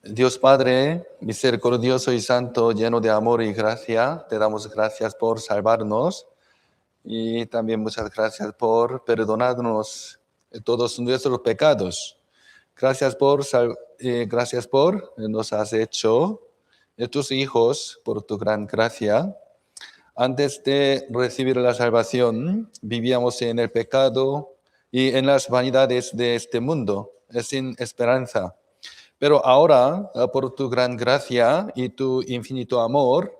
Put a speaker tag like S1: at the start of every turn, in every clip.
S1: Dios Padre, misericordioso y santo, lleno de amor y gracia, te damos gracias por salvarnos y también muchas gracias por perdonarnos todos nuestros pecados. Gracias por nos has hecho tus hijos por tu gran gracia. Antes de recibir la salvación, vivíamos en el pecado y en las vanidades de este mundo, sin esperanza. Pero ahora, por tu gran gracia y tu infinito amor,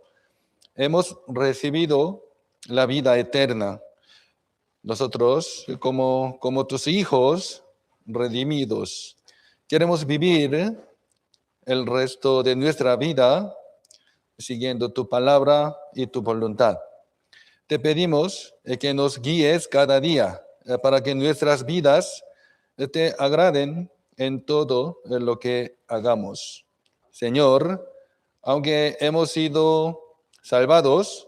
S1: hemos recibido la vida eterna. Nosotros, como tus hijos redimidos, queremos vivir el resto de nuestra vida siguiendo tu palabra y tu voluntad. Te pedimos que nos guíes cada día para que nuestras vidas te agraden en todo lo que hagamos. Señor, aunque hemos sido salvados,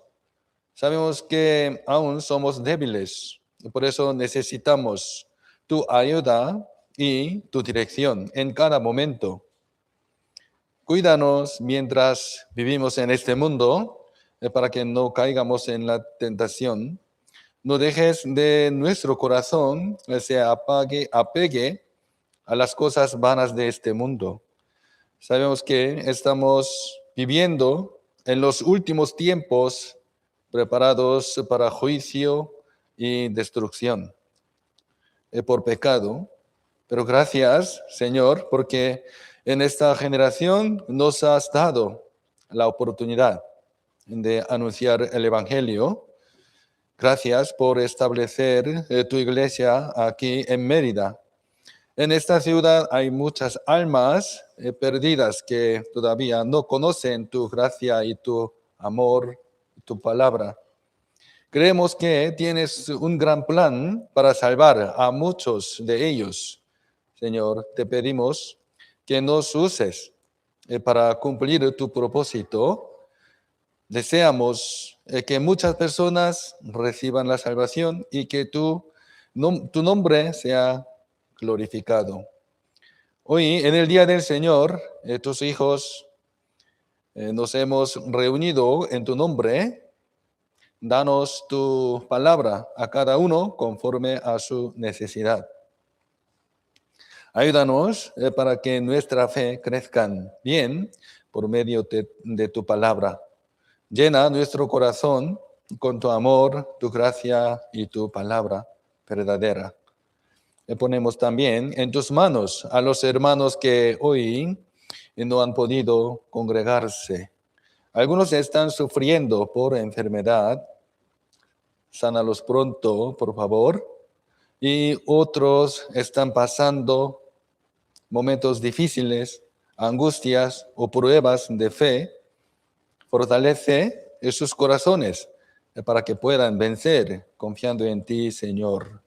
S1: sabemos que aún somos débiles. Por eso necesitamos tu ayuda y tu dirección en cada momento. Cuídanos mientras vivimos en este mundo para que no caigamos en la tentación. No dejes de nuestro corazón se apegue a las cosas vanas de este mundo. Sabemos que estamos viviendo en los últimos tiempos preparados para juicio y destrucción por pecado. Pero gracias, Señor, porque en esta generación nos has dado la oportunidad de anunciar el Evangelio. Gracias por establecer tu iglesia aquí en Mérida. En esta ciudad hay muchas almas perdidas que todavía no conocen tu gracia y tu amor, tu palabra. Creemos que tienes un gran plan para salvar a muchos de ellos. Señor, te pedimos que nos uses para cumplir tu propósito. Deseamos que muchas personas reciban la salvación y que tu nombre sea glorificado. Hoy, en el Día del Señor, tus hijos nos hemos reunido en tu nombre. Danos tu palabra a cada uno conforme a su necesidad. Ayúdanos para que nuestra fe crezca bien por medio de tu palabra. Llena nuestro corazón con tu amor, tu gracia y tu palabra verdadera. Le ponemos también en tus manos a los hermanos que hoy no han podido congregarse. Algunos están sufriendo por enfermedad. Sánalos pronto, por favor. Y otros están pasando momentos difíciles, angustias o pruebas de fe. Fortalece sus corazones para que puedan vencer confiando en ti, Señor.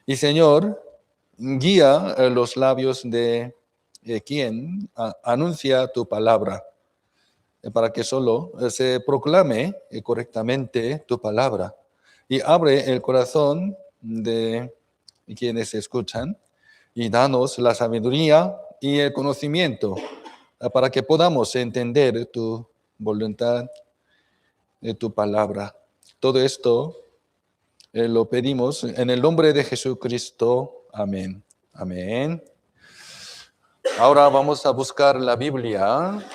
S1: Y Señor, guía los labios de quien anuncia tu palabra, para que solo se proclame correctamente tu palabra. Y abre el corazón de quienes escuchan y danos la sabiduría y el conocimiento para que podamos entender tu voluntad de tu palabra. Todo esto lo pedimos en el nombre de Jesucristo. Amén. Amén. Ahora vamos a buscar la Biblia.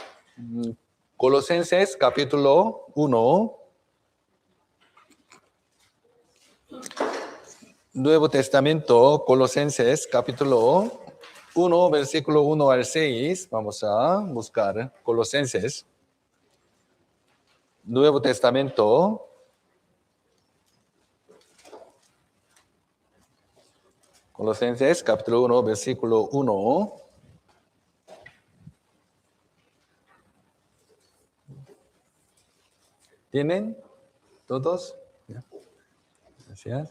S1: Colosenses capítulo 1. Nuevo Testamento, Colosenses capítulo 1, versículo 1 al 6. Vamos a buscar Colosenses. Nuevo Testamento. Colosenses capítulo 1, versículo 1. ¿Tienen todos? Gracias.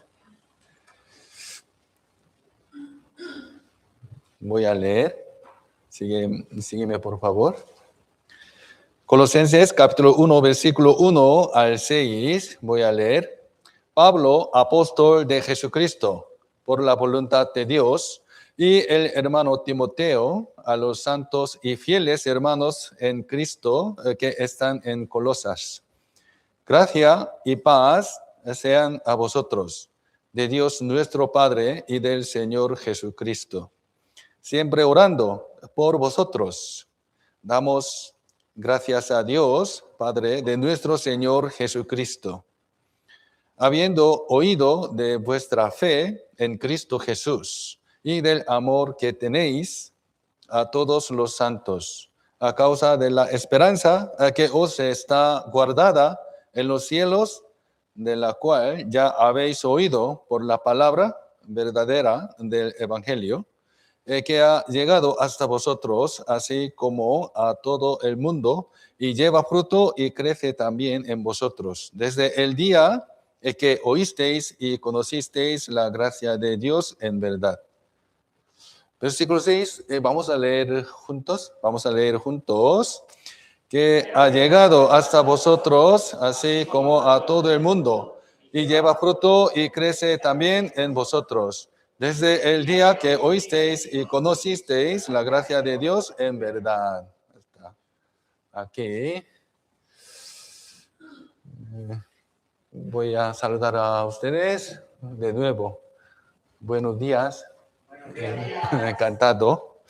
S1: Voy a leer. Sígueme, por favor. Colosenses capítulo 1, versículo 1 al 6. Voy a leer. Pablo, apóstol de Jesucristo, por la voluntad de Dios, y el hermano Timoteo, a los santos y fieles hermanos en Cristo que están en Colosas. Gracia y paz sean a vosotros, de Dios nuestro Padre y del Señor Jesucristo. Siempre orando por vosotros. Damos gracias a Dios, Padre de nuestro Señor Jesucristo, habiendo oído de vuestra fe en Cristo Jesús y del amor que tenéis a todos los santos, a causa de la esperanza que os está guardada en los cielos, de la cual ya habéis oído por la palabra verdadera del Evangelio, que ha llegado hasta vosotros, así como a todo el mundo, y lleva fruto y crece también en vosotros, desde el día que oísteis y conocisteis la gracia de Dios en verdad. Versículo 6, vamos a leer juntos, que ha llegado hasta vosotros, así como a todo el mundo, y lleva fruto y crece también en vosotros, desde el día que oísteis y conocisteis la gracia de Dios en verdad. Está aquí. Voy a saludar a ustedes de nuevo. Buenos días. Encantado.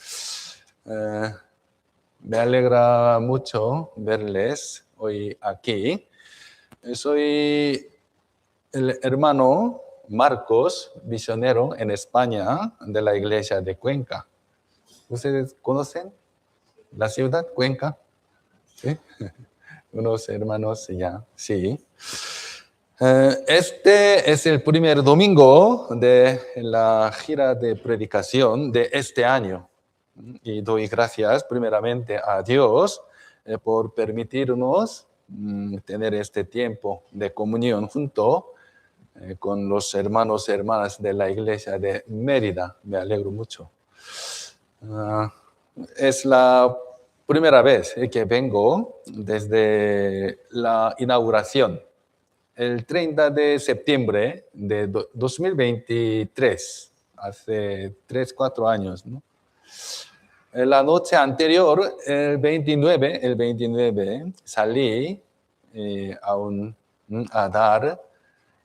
S1: Me alegra mucho verles hoy aquí. Soy el hermano Marcos, misionero en España de la iglesia de Cuenca. ¿Ustedes conocen la ciudad Cuenca? ¿Sí? Unos hermanos ya, sí. Este es el primer domingo de la gira de predicación de este año. Y doy gracias primeramente a Dios por permitirnos tener este tiempo de comunión junto con los hermanos y hermanas de la iglesia de Mérida. Me alegro mucho. Es la primera vez que vengo desde la inauguración, el 30 de septiembre de 2023, hace 3-4 años, ¿no? La noche anterior, el 29, salí a dar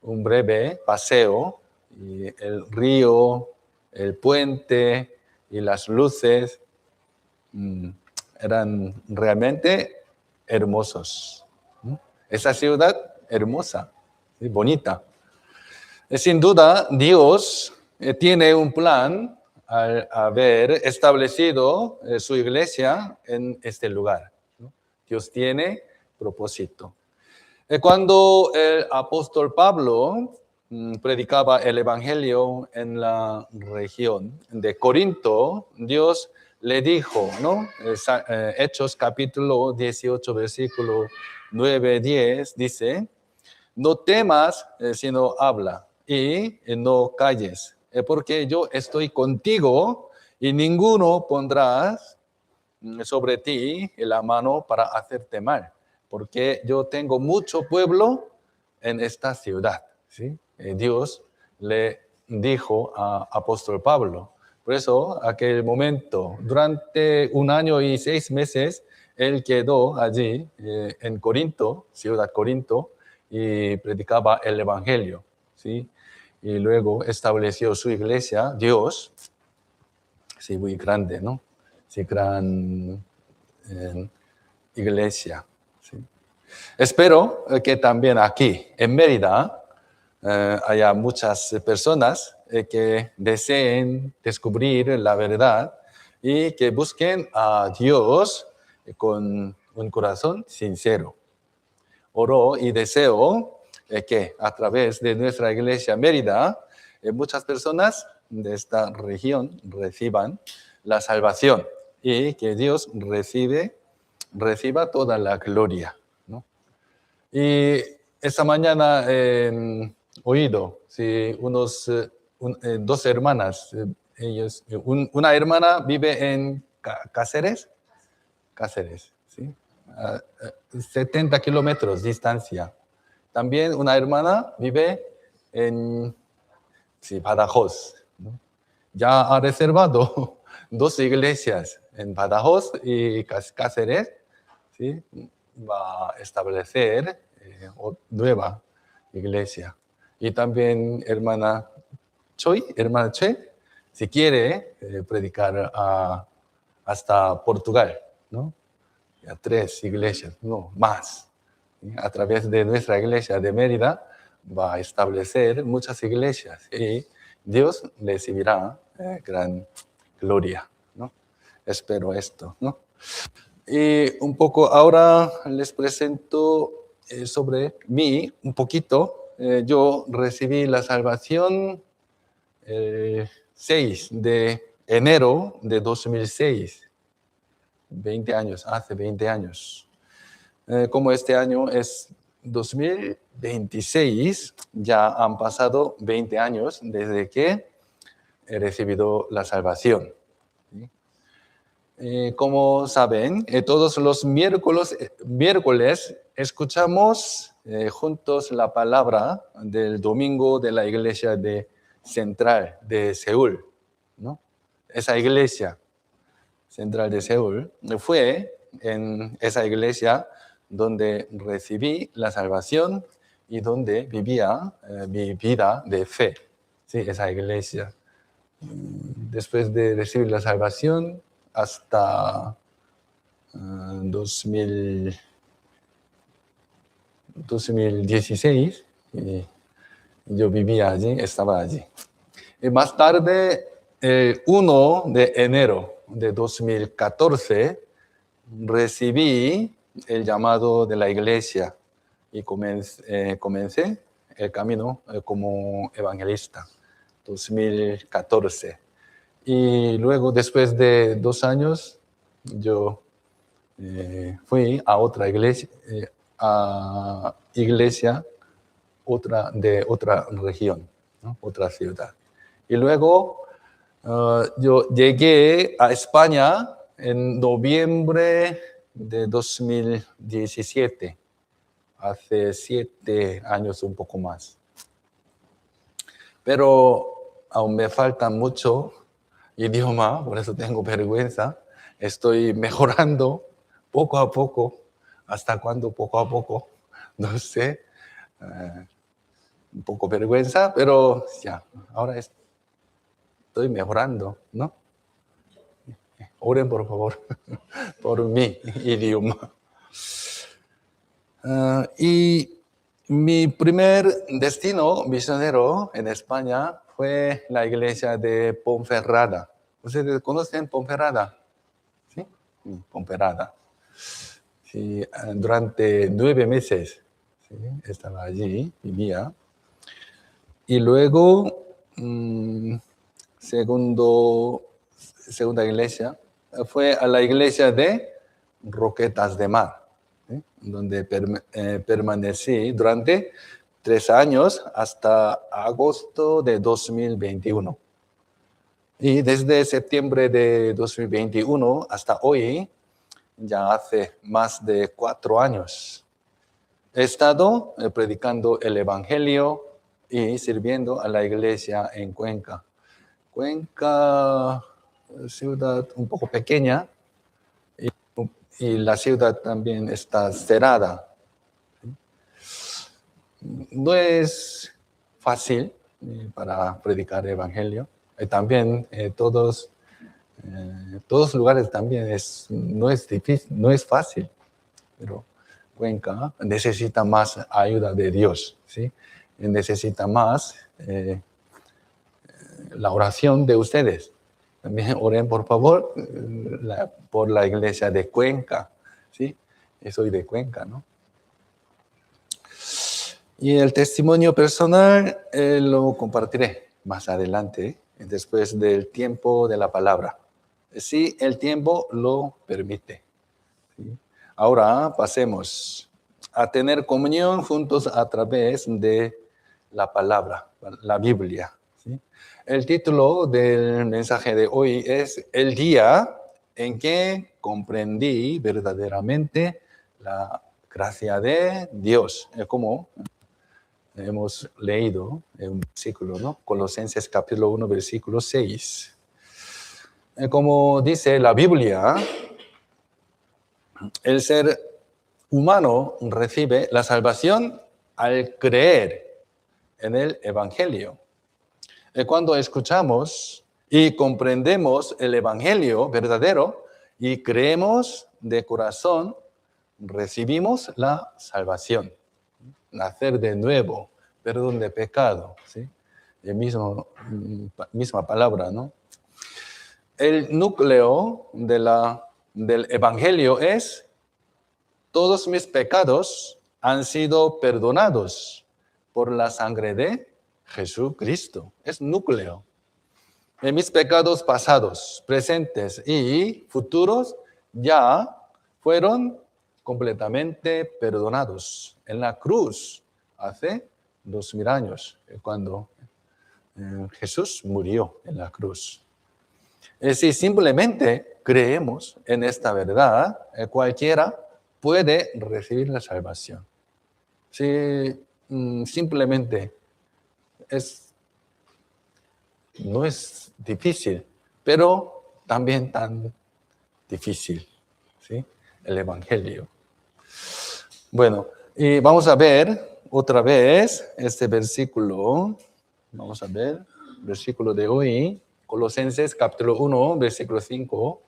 S1: un breve paseo, y el río, el puente y las luces eran realmente hermosos. Esa ciudad hermosa, ¿sí? Bonita. Sin duda, Dios tiene un plan al haber establecido su iglesia en este lugar, ¿no? Dios tiene propósito. Cuando el apóstol Pablo predicaba el evangelio en la región de Corinto, Dios le dijo, ¿no? Hechos capítulo 18, versículo 9-10, dice: no temas, sino habla, y no calles, porque yo estoy contigo, y ninguno pondrá sobre ti la mano para hacerte mal, porque yo tengo mucho pueblo en esta ciudad, ¿sí? Dios le dijo a apóstol Pablo. Por eso, aquel momento, durante 1 año y 6 meses, él quedó allí en Corinto, ciudad Corinto, y predicaba el evangelio, ¿sí? Y luego estableció su iglesia, Dios, sí, muy grande, ¿no? Sí, gran iglesia. ¿Sí? Espero que también aquí, en Mérida, haya muchas personas que deseen descubrir la verdad y que busquen a Dios con un corazón sincero. Oro y deseo que a través de nuestra iglesia Mérida, muchas personas de esta región reciban la salvación y que Dios reciba toda la gloria, ¿no? Y esta mañana he oído, sí, dos hermanas, una hermana vive en Cáceres, ¿sí? 70 kilómetros de distancia. También una hermana vive en Badajoz, ¿no? ya ha reservado 2 iglesias en Badajoz y Cáceres, ¿sí? Va a establecer nueva iglesia. Y también hermana Choi, si quiere predicar hasta Portugal, ¿no? Ya 3 iglesias, no, más. ¿Sí? A través de nuestra iglesia de Mérida va a establecer muchas iglesias y Dios recibirá gran gloria, ¿no? Espero esto, ¿no? Y un poco ahora les presento sobre mí un poquito. Yo recibí la salvación 6 de enero de 2006, 20 años, hace 20 años. Como este año es 2026, ya han pasado 20 años desde que he recibido la salvación. ¿Sí? Como saben, todos los miércoles escuchamos juntos la palabra del domingo de la iglesia central de Seúl, ¿no? Esa iglesia central de Seúl fue en esa iglesia donde recibí la salvación y donde vivía mi vida de fe. Sí, esa iglesia. Después de recibir la salvación, hasta 2016, yo vivía allí, estaba allí. Y más tarde, 1 de enero de 2014, recibí el llamado de la iglesia y comencé el camino como evangelista, 2014. Y luego, después de 2 años, yo fui a otra iglesia, de otra región, ¿no? Otra ciudad. Y luego yo llegué a España en noviembre de 2017, hace 7 años, un poco más. Pero aún me falta mucho idioma, por eso tengo vergüenza. Estoy mejorando poco a poco. ¿Hasta cuándo poco a poco? No sé. Un poco vergüenza, pero ya, ahora estoy mejorando, ¿no? Oren, por favor, por mi idioma. Y mi primer destino misionero en España fue la iglesia de Ponferrada. ¿Ustedes conocen Ponferrada? ¿Sí? Ponferrada. Sí, durante 9 meses, ¿sí? Estaba allí, vivía. Y luego, segunda iglesia, fue a la iglesia de Roquetas de Mar, ¿sí? Donde permanecí durante 3 años hasta agosto de 2021. Y desde septiembre de 2021 hasta hoy, ya hace más de 4 años, he estado predicando el Evangelio y sirviendo a la iglesia en Cuenca. Cuenca, ciudad un poco pequeña, y la ciudad también está cerrada. No es fácil para predicar el Evangelio. También todos lugares también no es difícil, no es fácil, pero Cuenca necesita más ayuda de Dios, ¿sí? Necesita más la oración de ustedes. También oren, por favor, por la iglesia de Cuenca, ¿sí? Soy de Cuenca, ¿no? Y el testimonio personal lo compartiré más adelante, después del tiempo de la palabra, si el tiempo lo permite, ¿sí? Ahora pasemos a tener comunión juntos a través de la palabra, la Biblia, ¿sí? El título del mensaje de hoy es El día en que comprendí verdaderamente la gracia de Dios. Como hemos leído un versículo, ¿no? Colosenses capítulo 1, versículo 6. Como dice la Biblia, el ser humano recibe la salvación al creer en el Evangelio. Cuando escuchamos y comprendemos el Evangelio verdadero y creemos de corazón, recibimos la salvación. Nacer de nuevo, perdón de pecado, ¿sí? Misma palabra, ¿no? El núcleo del Evangelio es: todos mis pecados han sido perdonados por la sangre de Jesucristo. Es núcleo. Mis pecados pasados, presentes y futuros ya fueron completamente perdonados en la cruz hace 2000 años, cuando Jesús murió en la cruz. Si simplemente creemos en esta verdad, cualquiera puede recibir la salvación. Si simplemente no es difícil, pero también tan difícil, ¿sí? El Evangelio. Bueno, y vamos a ver otra vez este versículo. Vamos a ver, versículo de hoy, Colosenses capítulo 1, versículo 5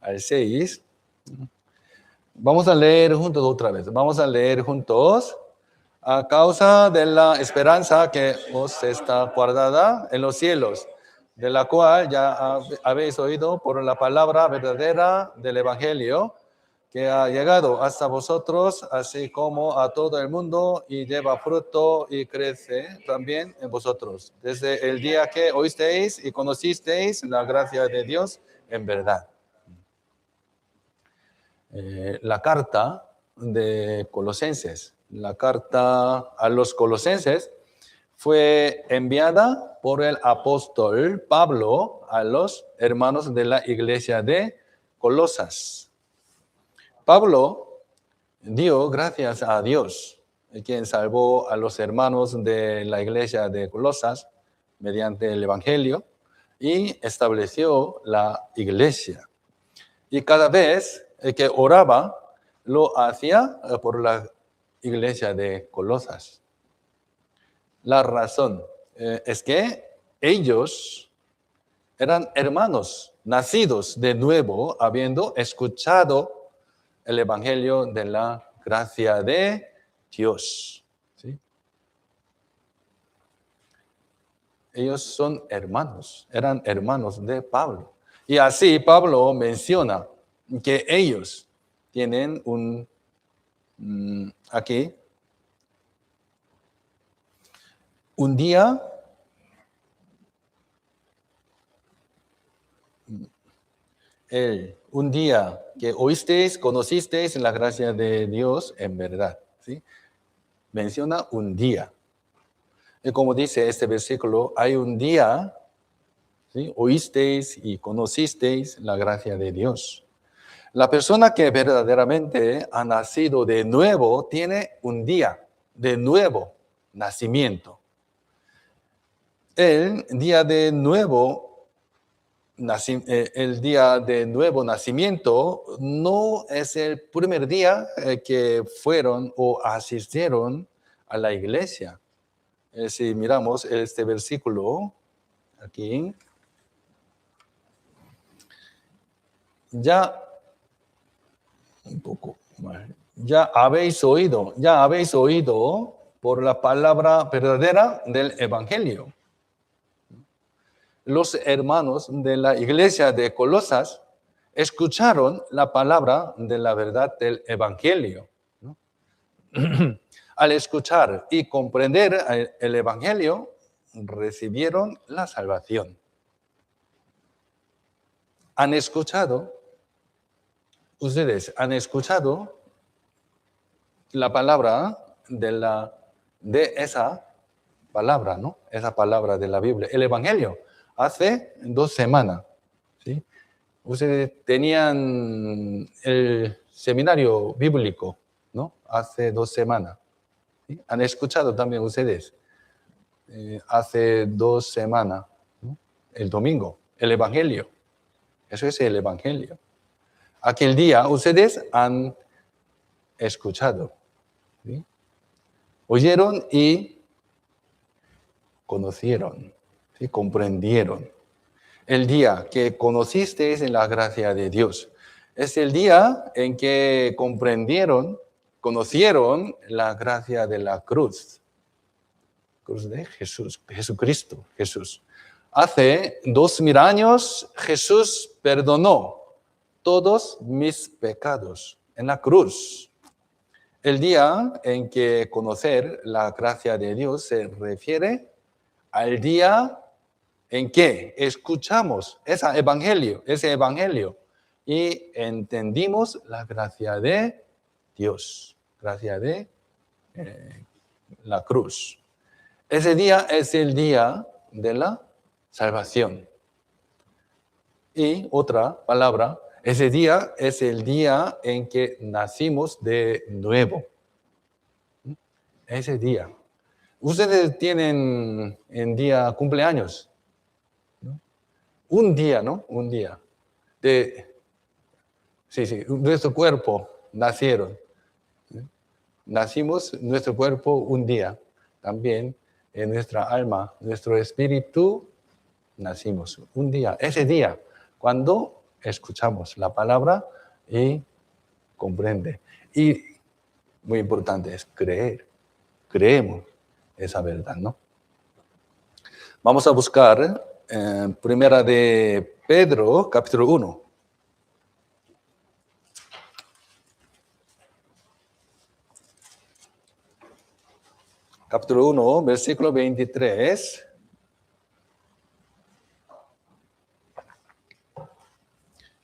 S1: al 6. Vamos a leer juntos otra vez. Vamos a leer juntos. A causa de la esperanza que os está guardada en los cielos, de la cual ya habéis oído por la palabra verdadera del Evangelio, que ha llegado hasta vosotros, así como a todo el mundo, y lleva fruto y crece también en vosotros, desde el día que oísteis y conocisteis la gracia de Dios en verdad. La carta de Colosenses, la carta a los Colosenses, fue enviada por el apóstol Pablo a los hermanos de la iglesia de Colosas. Pablo dio gracias a Dios, quien salvó a los hermanos de la iglesia de Colosas mediante el Evangelio y estableció la iglesia. Y cada vez que oraba, lo hacía por la iglesia de Colosas. La razón es que ellos eran hermanos, nacidos de nuevo, habiendo escuchado el Evangelio de la gracia de Dios. ¿Sí? Ellos son hermanos, eran hermanos de Pablo. Y así Pablo menciona que ellos tienen aquí un día que oísteis, conocisteis la gracia de Dios en verdad. ¿Sí? Menciona un día. Y como dice este versículo, hay un día, ¿sí? Oísteis y conocisteis la gracia de Dios. La persona que verdaderamente ha nacido de nuevo tiene un día de nuevo nacimiento. El día de nuevo nacimiento no es el primer día que fueron o asistieron a la iglesia. Si miramos este versículo aquí, ya habéis oído por la palabra verdadera del Evangelio. Los hermanos de la iglesia de Colosas escucharon la palabra de la verdad del Evangelio, ¿no? Al escuchar y comprender el Evangelio, recibieron la salvación. Ustedes han escuchado la palabra de esa palabra, ¿no? Esa palabra de la Biblia, el Evangelio, hace 2 semanas. ¿Sí? Ustedes tenían el seminario bíblico, ¿no? Hace 2 semanas. ¿Sí? Han escuchado también ustedes hace 2 semanas, ¿no? El domingo, el Evangelio. Eso es el Evangelio. Aquel día ustedes han escuchado, ¿sí? Oyeron y conocieron, ¿sí? Comprendieron. El día que conocisteis en la gracia de Dios. Es el día en que comprendieron, conocieron la gracia de la cruz. Cruz de Jesús, Jesucristo, Jesús. Hace 2000 años Jesús perdonó todos mis pecados en la cruz. El día en que conocer la gracia de Dios se refiere al día en que escuchamos ese evangelio y entendimos la gracia de Dios, gracia de la cruz. Ese día es el día de la salvación. Y otra palabra, ese día es el día en que nacimos de nuevo. Ese día. Ustedes tienen en día cumpleaños, ¿no? Un día, ¿no? Un día. Sí, nuestro cuerpo nacieron. Nacimos nuestro cuerpo un día. También en nuestra alma, nuestro espíritu, nacimos un día. Ese día, cuando escuchamos la palabra y comprende. Y muy importante es creer. Creemos esa verdad, ¿no? Vamos a buscar Primera de Pedro, capítulo 1. Capítulo 1, versículo 23.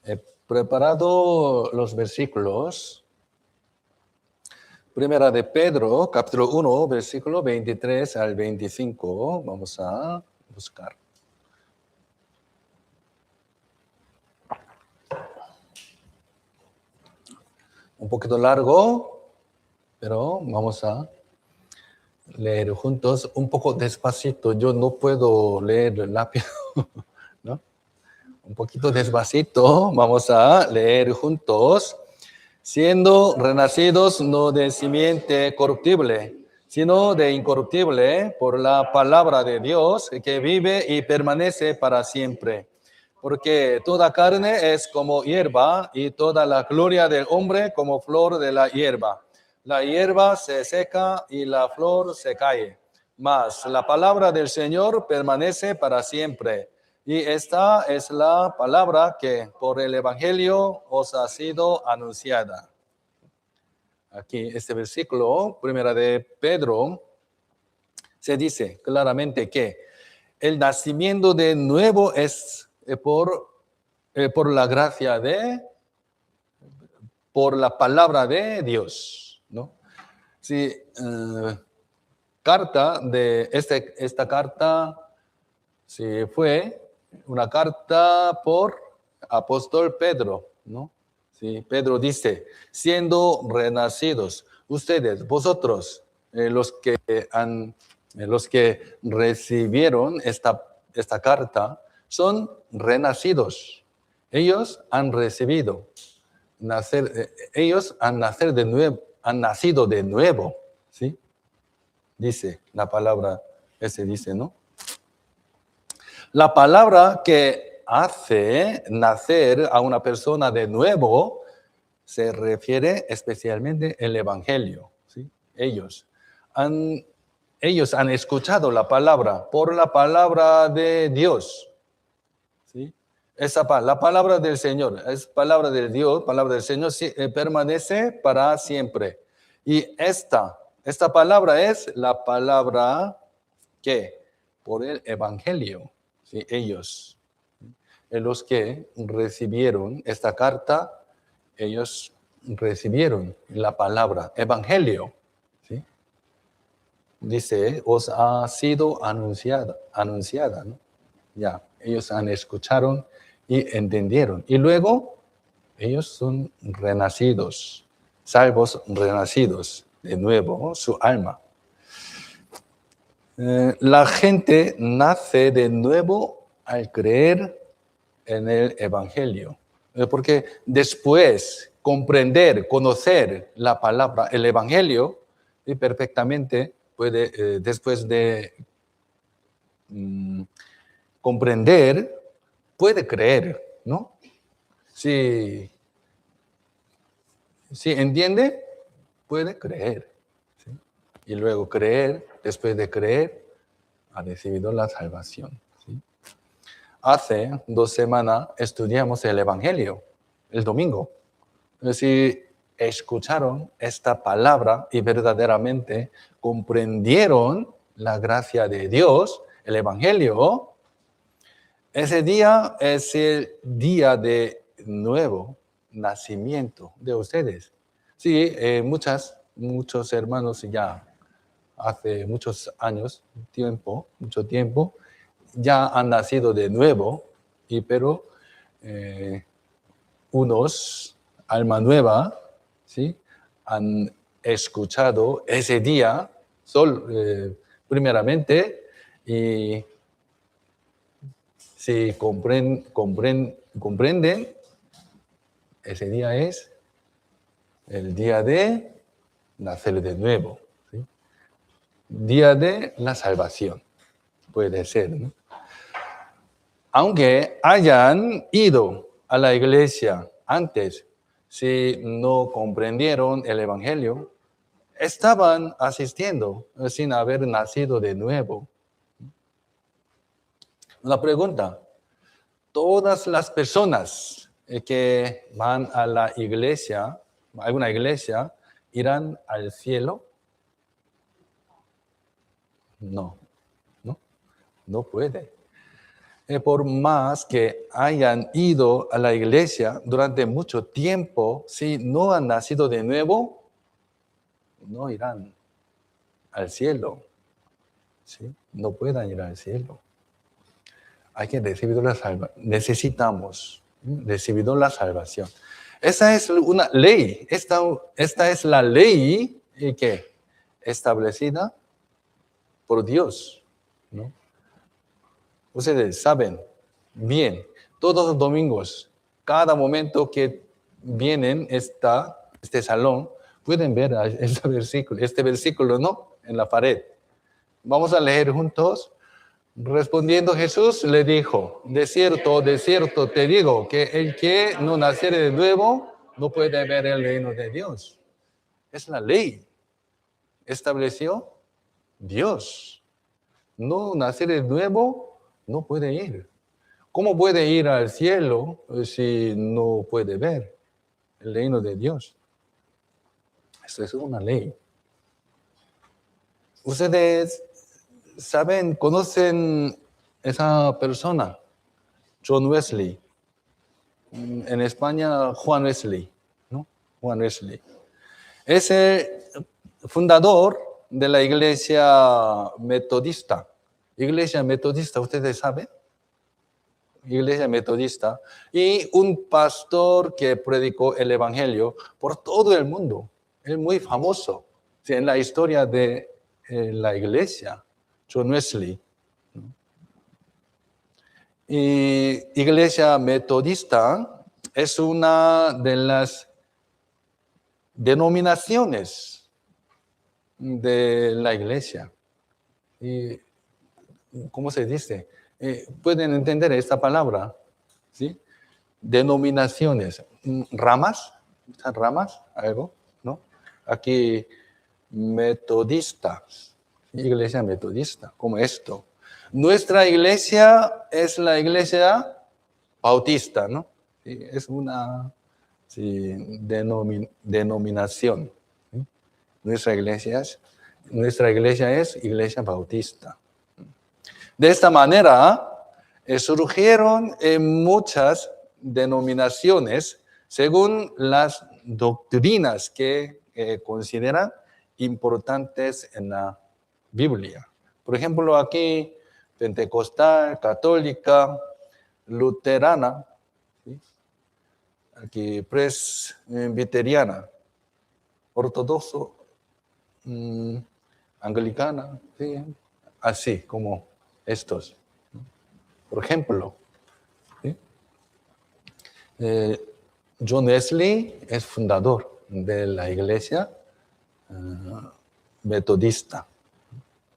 S1: He preparado los versículos. Primera de Pedro, capítulo 1, versículo 23 al 25. Vamos a buscar. Un poquito largo, pero vamos a leer juntos un poco despacito. Yo no puedo leer rápido, ¿no? Un poquito despacito, vamos a leer juntos. Siendo renacidos no de simiente corruptible, sino de incorruptible por la palabra de Dios que vive y permanece para siempre. Porque toda carne es como hierba y toda la gloria del hombre como flor de la hierba. La hierba se seca y la flor se cae, mas la palabra del Señor permanece para siempre. Y esta es la palabra que por el Evangelio os ha sido anunciada. Aquí, este versículo, primera de Pedro, se dice claramente que el nacimiento de nuevo es por la gracia por la palabra de Dios, ¿no? Sí, esta carta sí, fue una carta por apóstol Pedro, ¿no? Sí, Pedro dice, siendo renacidos, ustedes, vosotros, los que recibieron esta carta, son renacidos. Ellos han recibido ellos han nacido de nuevo, ¿sí? Dice la palabra, dice, ¿no? La palabra que hace nacer a una persona de nuevo se refiere especialmente al Evangelio, ¿sí? Ellos han escuchado la palabra por la palabra de Dios, ¿sí? La palabra del Señor, es palabra de Dios, palabra del Señor, sí, permanece para siempre. Y esta palabra es la palabra que por el Evangelio, ¿sí? Ellos, los que recibieron esta carta, ellos recibieron la palabra Evangelio, ¿sí? Dice, os ha sido anunciada, ¿no? Ya, ellos escucharon y entendieron. Y luego, ellos son renacidos, salvos renacidos de nuevo, ¿no? Su alma. La gente nace de nuevo al creer en el Evangelio. Porque después comprender, conocer la palabra, el Evangelio, y perfectamente puede, después de comprender, puede creer, ¿no? Si entiende, puede creer. ¿Sí? Y luego creer, después de creer, ha recibido la salvación. ¿Sí? Hace 2 semanas estudiamos el Evangelio, el domingo. Si escucharon esta palabra y verdaderamente comprendieron la gracia de Dios, el Evangelio, ese día es el día de nuevo nacimiento de ustedes. Sí, muchos hermanos ya hace muchos años, mucho tiempo, ya han nacido de nuevo, pero unos, alma nueva, ¿sí? Han escuchado ese día primeramente y si comprenden, ese día es el día de nacer de nuevo, ¿sí? Día de la salvación, puede ser, ¿no? Aunque hayan ido a la iglesia antes, si no comprendieron el Evangelio, estaban asistiendo sin haber nacido de nuevo. La pregunta, ¿todas las personas que van a la iglesia, a alguna iglesia, irán al cielo? No, no puede. Por más que hayan ido a la iglesia durante mucho tiempo, si no han nacido de nuevo, no irán al cielo. ¿Sí? No puedan ir al cielo. Hay que recibir la salvación. Necesitamos recibir la salvación. Esa es una ley. Esta es la ley que establecida por Dios, ¿no? Ustedes saben bien, todos los domingos, cada momento que vienen este salón, pueden ver este versículo, ¿no? En la pared. Vamos a leer juntos. Respondiendo Jesús le dijo, de cierto, te digo, que el que no naciere de nuevo no puede ver el reino de Dios. Es la ley. Estableció Dios. No nacer de nuevo no puede ir. ¿Cómo puede ir al cielo si no puede ver el reino de Dios? Eso es una ley. Ustedes saben, conocen esa persona, John Wesley. En España, Juan Wesley, ¿no? Juan Wesley. Es el fundador de la iglesia metodista. Iglesia metodista, ¿ustedes saben? Iglesia metodista. Y un pastor que predicó el evangelio por todo el mundo. Es muy famoso en la historia de la iglesia, John Wesley. Y iglesia metodista es una de las denominaciones de la iglesia. Y, ¿cómo se dice? ¿Pueden entender esta palabra? ¿Sí? Denominaciones. ¿Ramas? ¿Ramas? ¿Algo? ¿No? Aquí, metodistas. Iglesia metodista, como esto. Nuestra iglesia es la iglesia bautista, ¿no? Sí, es una denominación. ¿Sí? Nuestra iglesia es iglesia bautista. De esta manera, surgieron muchas denominaciones según las doctrinas que consideran importantes en la Biblia. Por ejemplo, aquí, pentecostal, católica, luterana, ¿sí? Aquí presbiteriana, ortodoxo, anglicana, ¿sí? así como estos. Por ejemplo, ¿sí? John Wesley es fundador de la iglesia metodista,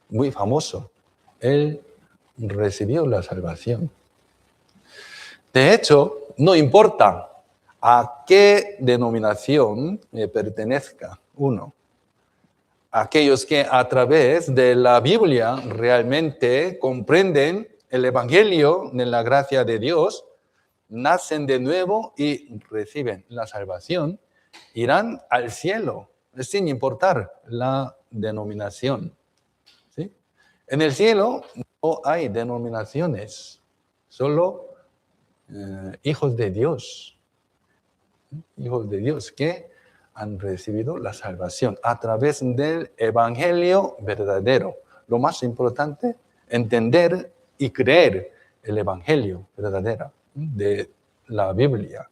S1: muy famoso. Él recibió la salvación. De hecho, no importa a qué denominación pertenezca uno. Aquellos que a través de la Biblia realmente comprenden el Evangelio de la gracia de Dios, nacen de nuevo y reciben la salvación, irán al cielo, sin importar la denominación. ¿Sí? En el cielo no hay denominaciones, solo hijos de Dios que han recibido la salvación a través del Evangelio verdadero. Lo más importante, entender y creer el Evangelio verdadero de la Biblia.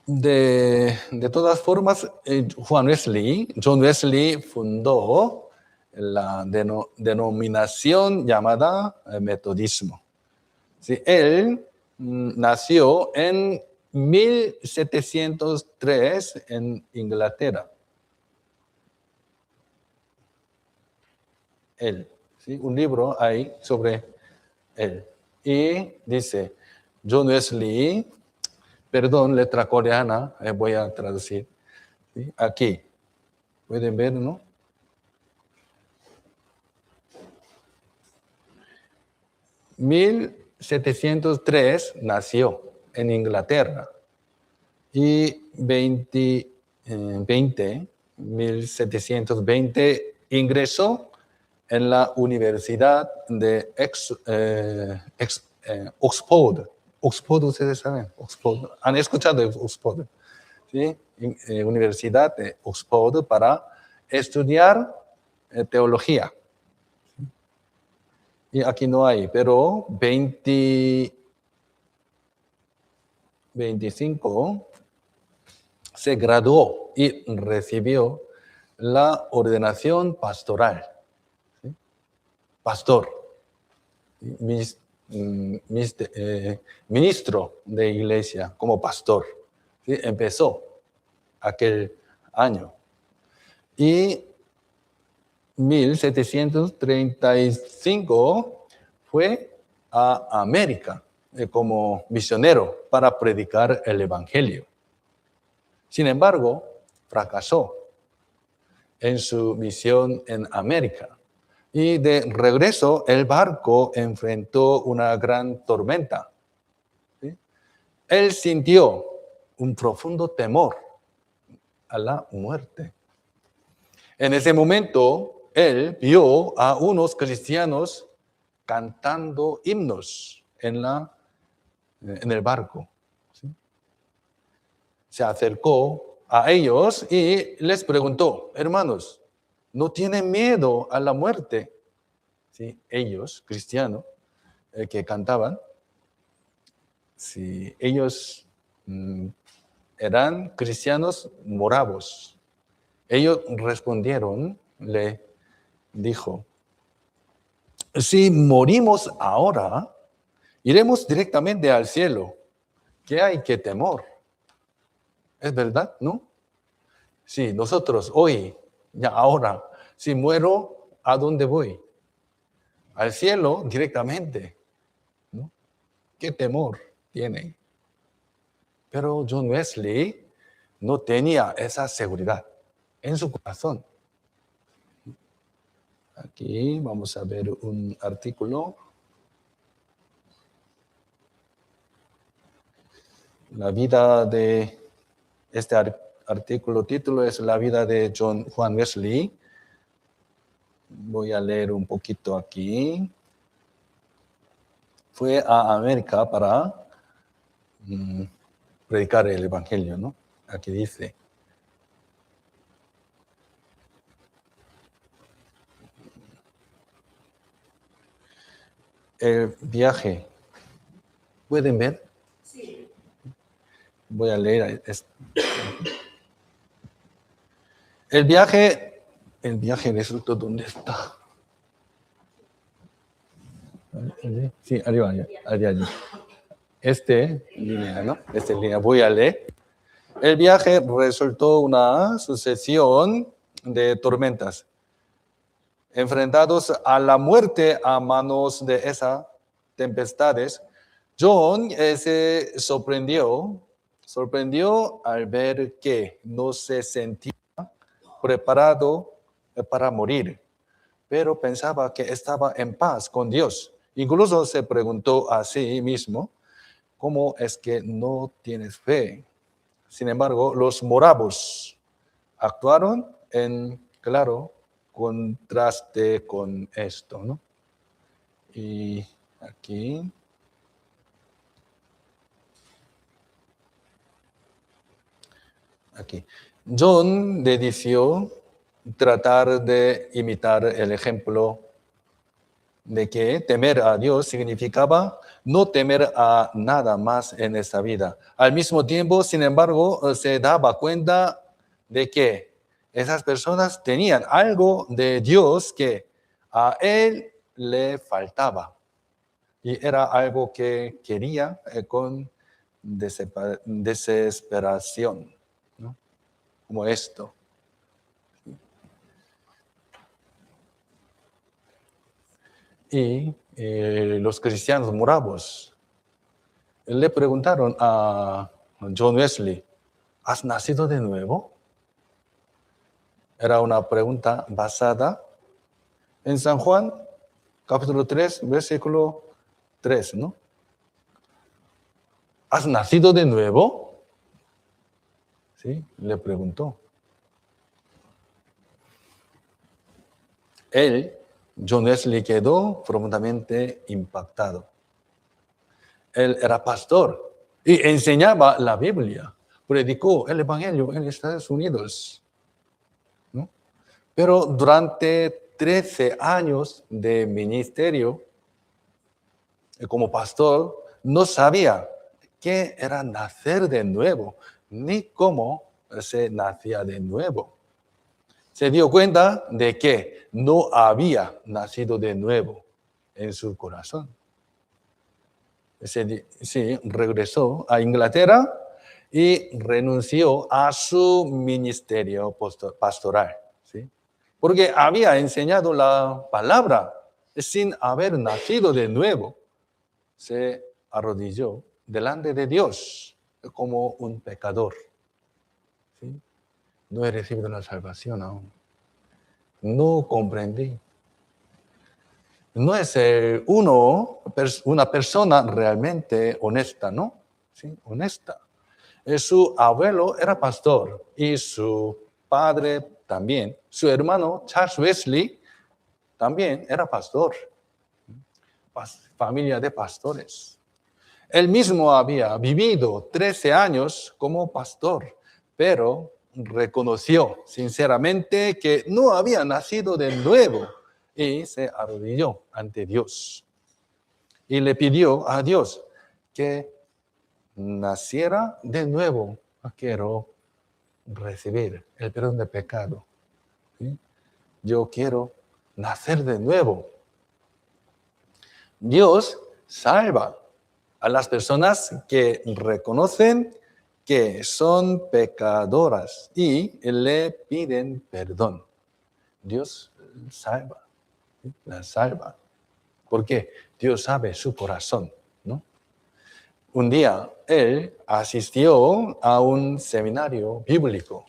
S1: De todas formas, John Wesley fundó la denominación llamada metodismo. Sí, él nació en 1703 en Inglaterra. Él, ¿sí? Un libro hay sobre él. Y dice, John Wesley, perdón, letra coreana, voy a traducir. ¿Sí? Aquí, pueden ver, ¿no? En 1703 nació en Inglaterra y 1720 ingresó en la Universidad de Oxford. Oxford, ustedes saben, Oxford. ¿Han escuchado de Oxford? ¿Sí? Universidad de Oxford para estudiar teología. Y aquí no hay, pero 25 se graduó y recibió la ordenación pastoral. ¿Sí? Pastor, ministro de iglesia como pastor. ¿Sí? Empezó aquel año. Y 1735 fue a América como misionero para predicar el Evangelio. Sin embargo, fracasó en su misión en América. Y de regreso, el barco enfrentó una gran tormenta. ¿Sí? Él sintió un profundo temor a la muerte. En ese momento, él vio a unos cristianos cantando himnos en el barco. ¿Sí? Se acercó a ellos y les preguntó, hermanos, ¿no tienen miedo a la muerte? ¿Sí? Ellos, cristianos, que cantaban, sí, ellos eran cristianos moravos. Ellos respondieron, le dijo, si morimos ahora, iremos directamente al cielo. ¿Qué hay que temor? ¿Es verdad, no? Si nosotros hoy, ya ahora, si muero, ¿a dónde voy? Al cielo directamente, ¿no? ¿Qué temor tiene? Pero John Wesley no tenía esa seguridad en su corazón. Aquí vamos a ver un artículo. La vida de este artículo, título es La vida de Juan Wesley. Voy a leer un poquito aquí. Fue a América para predicar el Evangelio, ¿no? Aquí dice. El viaje. ¿Pueden ver? Sí. Voy a leer. El viaje resultó, ¿dónde está? Sí, arriba, allí. Línea, ¿no? Esta línea voy a leer. El viaje resultó una sucesión de tormentas. Enfrentados a la muerte a manos de esas tempestades, John se sorprendió al ver que no se sentía preparado para morir, pero pensaba que estaba en paz con Dios. Incluso se preguntó a sí mismo, ¿cómo es que no tienes fe? Sin embargo, los moravos actuaron en claro contraste con esto, ¿no? Y aquí. John decidió tratar de imitar el ejemplo de que temer a Dios significaba no temer a nada más en esta vida. Al mismo tiempo, sin embargo, se daba cuenta de que esas personas tenían algo de Dios que a él le faltaba. Y era algo que quería con desesperación, ¿no? Como esto. Y los cristianos moravos le preguntaron a John Wesley, ¿has nacido de nuevo? Era una pregunta basada en San Juan, capítulo 3, versículo 3, ¿no? ¿Has nacido de nuevo? Sí, le preguntó. John Wesley, quedó profundamente impactado. Él era pastor y enseñaba la Biblia, predicó el Evangelio en Estados Unidos, ¿no? Pero durante 13 años de ministerio como pastor, no sabía qué era nacer de nuevo, ni cómo se nacía de nuevo. Se dio cuenta de que no había nacido de nuevo en su corazón. Sí, regresó a Inglaterra y renunció a su ministerio pastoral, ¿sí? Porque había enseñado la palabra sin haber nacido de nuevo. Se arrodilló delante de Dios como un pecador, ¿sí? No he recibido la salvación aún. No comprendí. No es una persona realmente honesta, ¿no? ¿Sí? Honesta. Su abuelo era pastor y su padre también. Su hermano Charles Wesley también era pastor. Familia de pastores. Él mismo había vivido 13 años como pastor, pero reconoció sinceramente que no había nacido de nuevo y se arrodilló ante Dios. Y le pidió a Dios que naciera de nuevo. Quiero recibir el perdón de pecado. ¿Sí? Yo quiero nacer de nuevo. Dios salva a las personas que reconocen que son pecadoras y le piden perdón. Dios salva, las salva. Porque Dios sabe su corazón, ¿no? Un día él asistió a un seminario bíblico,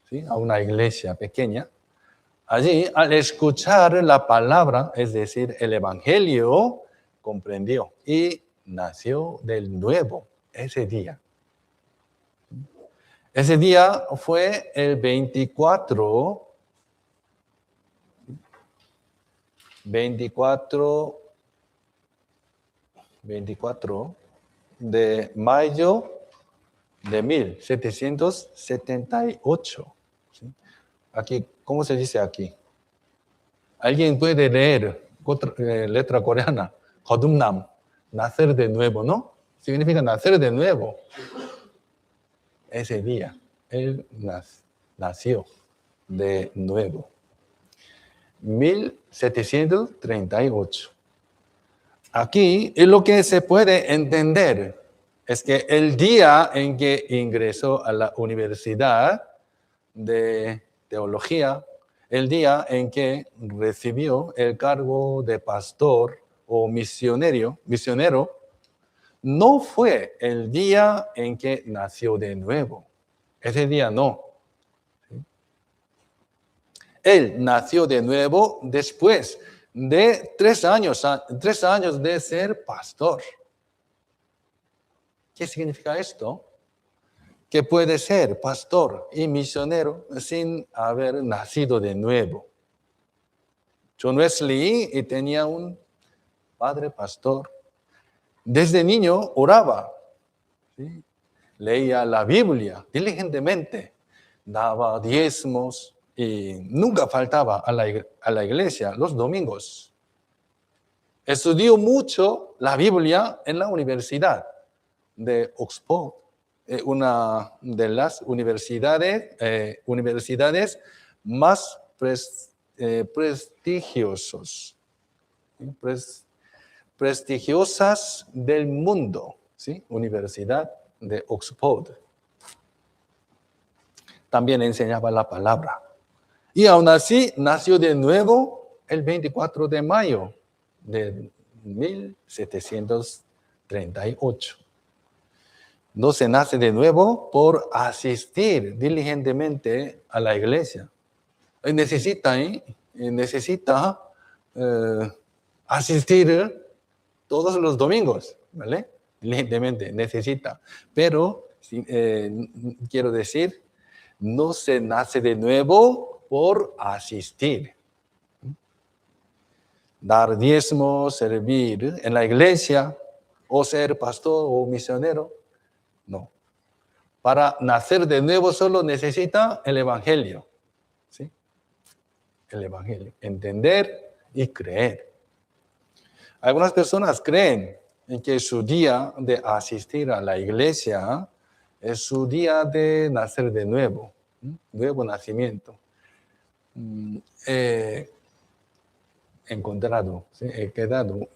S1: ¿sí? A una iglesia pequeña. Allí, al escuchar la palabra, es decir, el evangelio, comprendió y nació del nuevo ese día. Ese día fue el 24 de mayo de 1778. ¿Sí? Aquí, ¿cómo se dice aquí? ¿Alguien puede leer letra coreana? 거듭남, nacer de nuevo, ¿no? Significa nacer de nuevo. Ese día, él nació. de nuevo. 1738. Aquí lo que se puede entender es que el día en que ingresó a la Universidad de Teología, el día en que recibió el cargo de pastor o misionero, no fue el día en que nació de nuevo. Ese día no. Él nació de nuevo después de 3 años de ser pastor. ¿Qué significa esto? Que puede ser pastor y misionero sin haber nacido de nuevo. John Wesley tenía un padre pastor. Desde niño oraba, ¿sí? Leía la Biblia diligentemente, daba diezmos y nunca faltaba a la iglesia los domingos. Estudió mucho la Biblia en la Universidad de Oxford, una de las universidades más prestigiosas del mundo, ¿sí? Universidad de Oxford. También enseñaba la palabra. Y aún así nació de nuevo el 24 de mayo de 1738. No se nace de nuevo por asistir diligentemente a la iglesia. Necesita asistir todos los domingos, ¿vale? Diligentemente, necesita. Pero, quiero decir, no se nace de nuevo por asistir. Dar diezmos, servir en la iglesia, o ser pastor o misionero, no. Para nacer de nuevo solo necesita el Evangelio, ¿sí? El Evangelio, entender y creer. Algunas personas creen en que su día de asistir a la iglesia es su día de nacer de nuevo, nuevo nacimiento. He encontrado, ¿sí? He quedado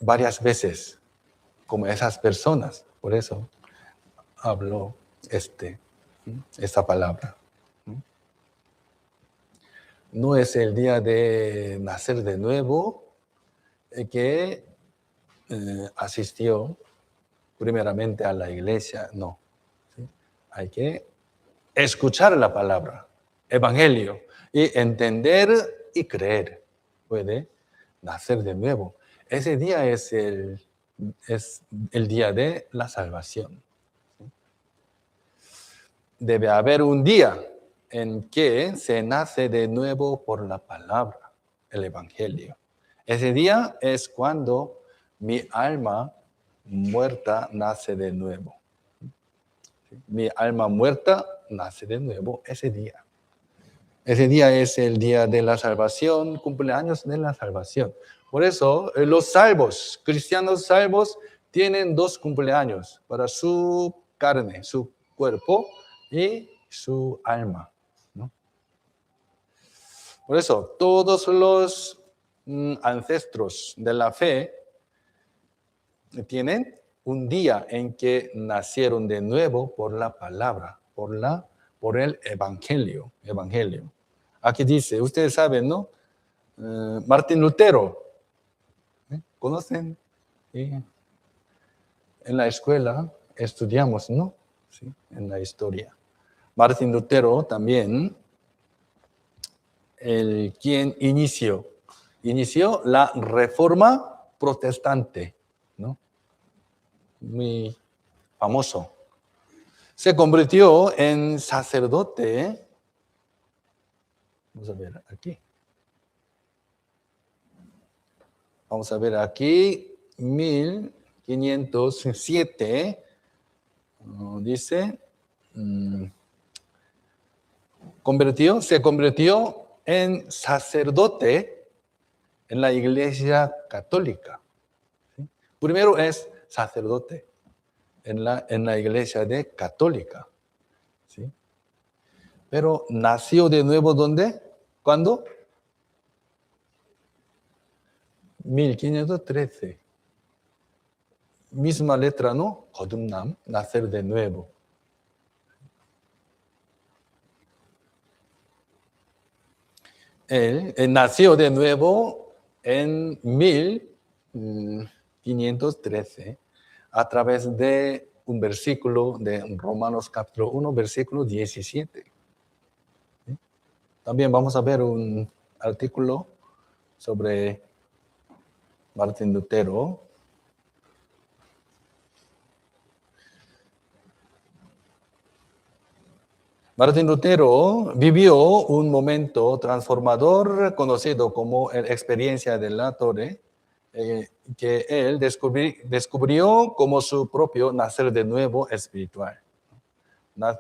S1: varias veces, como esas personas. Por eso hablo esta palabra. No es el día de nacer de nuevo que asistió primeramente a la iglesia, no. ¿Sí? Hay que escuchar la palabra, evangelio, y entender y creer. Puede nacer de nuevo. Ese día es el día de la salvación. Debe haber un día en que se nace de nuevo por la palabra, el evangelio. Ese día es cuando mi alma muerta nace de nuevo. Mi alma muerta nace de nuevo ese día. Ese día es el día de la salvación, cumpleaños de la salvación. Por eso, los salvos, cristianos salvos, tienen 2 cumpleaños para su carne, su cuerpo y su alma, ¿no? Por eso, todos los ancestros de la fe tienen un día en que nacieron de nuevo por la palabra, por el evangelio. Aquí dice, ustedes saben, ¿no? Martín Lutero. ¿Conocen? ¿Sí? En la escuela estudiamos, ¿no? ¿Sí? En la historia. Martín Lutero también, quien inició la reforma protestante, ¿no? Muy famoso. Se convirtió en sacerdote. Vamos a ver aquí. Vamos a ver aquí, 1507, dice, se convirtió en sacerdote en la Iglesia Católica. ¿Sí? Primero es sacerdote en la Iglesia Católica. ¿Sí? Pero nació de nuevo, ¿dónde? ¿Cuándo? 1513. Misma letra, ¿no? 거듭남, nacer de nuevo. Él nació de nuevo en 1513 a través de un versículo de Romanos capítulo 1, versículo 17. También vamos a ver un artículo sobre Martín Lutero. Martín Lutero vivió un momento transformador conocido como la experiencia de la Torre, que él descubrió como su propio nacer de nuevo espiritual.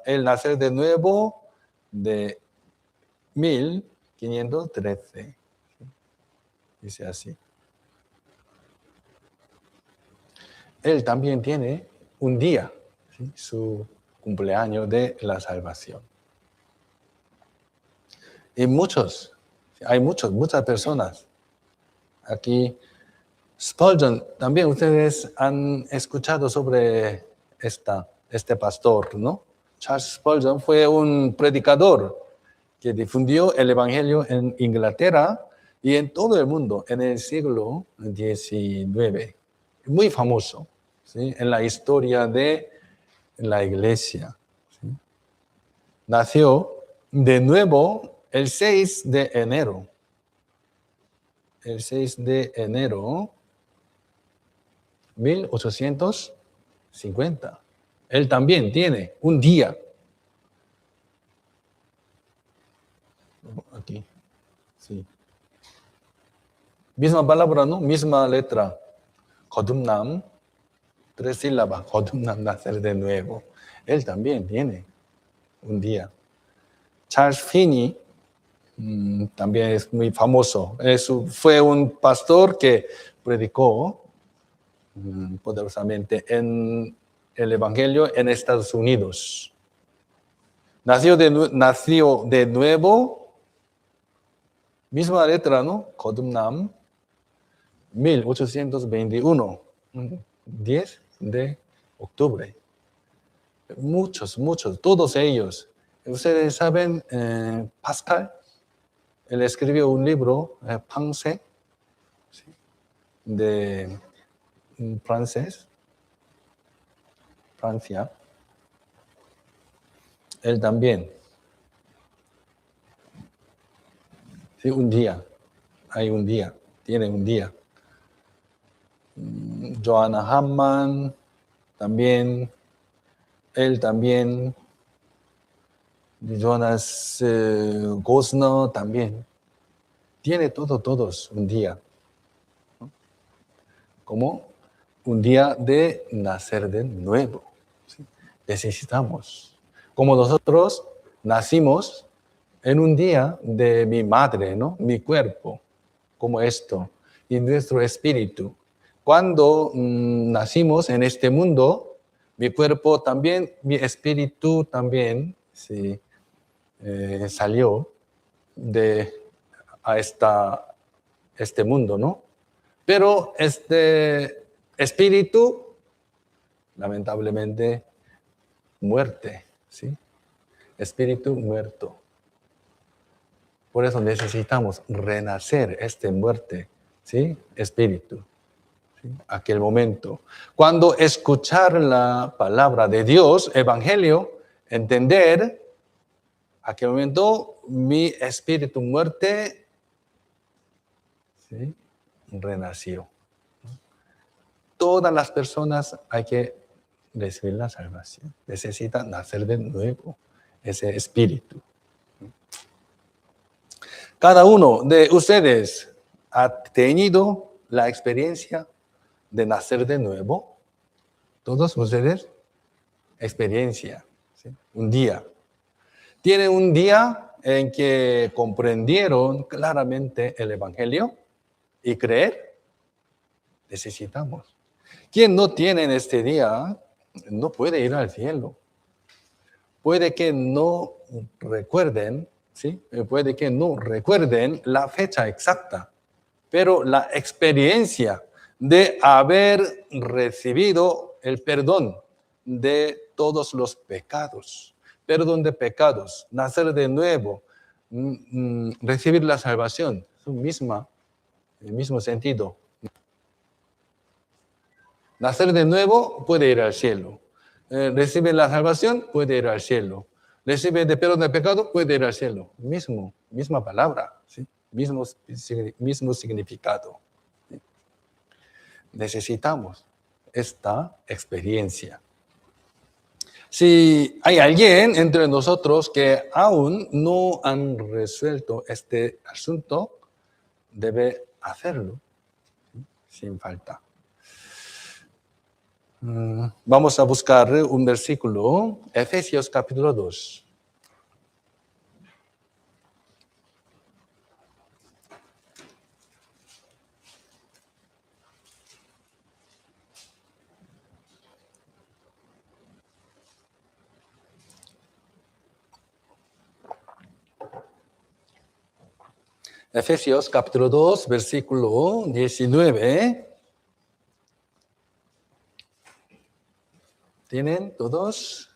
S1: El nacer de nuevo de 1513. Dice así. Él también tiene un día, ¿sí? Su cumpleaños de la salvación. Y hay muchas personas. Aquí, Spurgeon, también ustedes han escuchado sobre este pastor, ¿no? Charles Spurgeon fue un predicador que difundió el evangelio en Inglaterra y en todo el mundo en el siglo XIX. Muy famoso, ¿sí? En la historia de la iglesia. ¿Sí? Nació de nuevo el 6 de enero. El 6 de enero 1850. Él también tiene un día. Aquí. Sí. Misma palabra, ¿no? Misma letra. 거듭남. 3 sílabas. 거듭남, nacer de nuevo. Él también tiene un día. Charles Finney también es muy famoso. Fue un pastor que predicó poderosamente en el Evangelio en Estados Unidos. Nació de nuevo, misma letra, ¿no? 거듭남, 1821, 10 de octubre. Muchos, todos ellos. Ustedes saben, Pascal, él escribió un libro, Pensées, ¿sí? De francés, Francia. Él también. Sí, un día. Hay un día. Tiene un día. Joanna Hamman, también. Él también. Jonas Gosno también. Tiene todos un día. Como un día de nacer de nuevo. ¿Sí? Necesitamos. Como nosotros nacimos en un día de mi madre, ¿no? Mi cuerpo, como esto, y nuestro espíritu. Cuando nacimos en este mundo, mi cuerpo también, mi espíritu también, sí, salió a este mundo, ¿no? Pero este espíritu, lamentablemente, muerte, ¿sí? Espíritu muerto. Por eso necesitamos renacer muerte, ¿sí? Espíritu. ¿Sí? Aquel momento. Cuando escuchar la palabra de Dios, evangelio, entender, aquel momento mi espíritu muerte, ¿sí? Renació. Todas las personas hay que recibir la salvación. Necesitan nacer de nuevo ese espíritu. Cada uno de ustedes ha tenido la experiencia de nacer de nuevo. Todos ustedes, experiencia, ¿sí? Un día. ¿Tienen un día en que comprendieron claramente el Evangelio y creer? Necesitamos. Quien no tiene en este día no puede ir al cielo. puede que no recuerden, ¿sí? Puede que no recuerden la fecha exacta, pero la experiencia de haber recibido el perdón de todos los pecados, perdón de pecados, nacer de nuevo, recibir la salvación, es el mismo sentido. Nacer de nuevo puede ir al cielo. Recibe la salvación, puede ir al cielo. Recibe de perdón de pecado, puede ir al cielo. Misma palabra, ¿sí? Mismo significado. Necesitamos esta experiencia. Si hay alguien entre nosotros que aún no han resuelto este asunto, debe hacerlo, ¿sí? Sin falta. Vamos a buscar un versículo, Efesios capítulo 2. Efesios capítulo 2, versículo 19. ¿Tienen todos?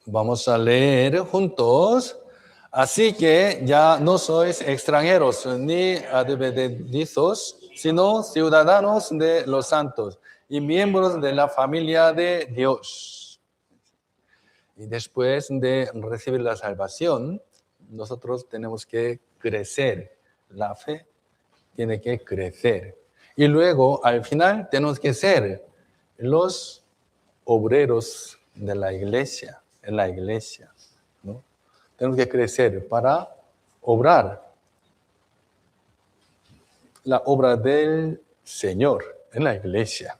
S1: Vamos a leer juntos. Así que ya no sois extranjeros ni advenedizos, sino ciudadanos de los santos y miembros de la familia de Dios. Y después de recibir la salvación, nosotros tenemos que crecer. La fe tiene que crecer. Y luego, al final, tenemos que ser los obreros de la iglesia, en la iglesia, ¿no? Tenemos que crecer para obrar la obra del Señor en la iglesia.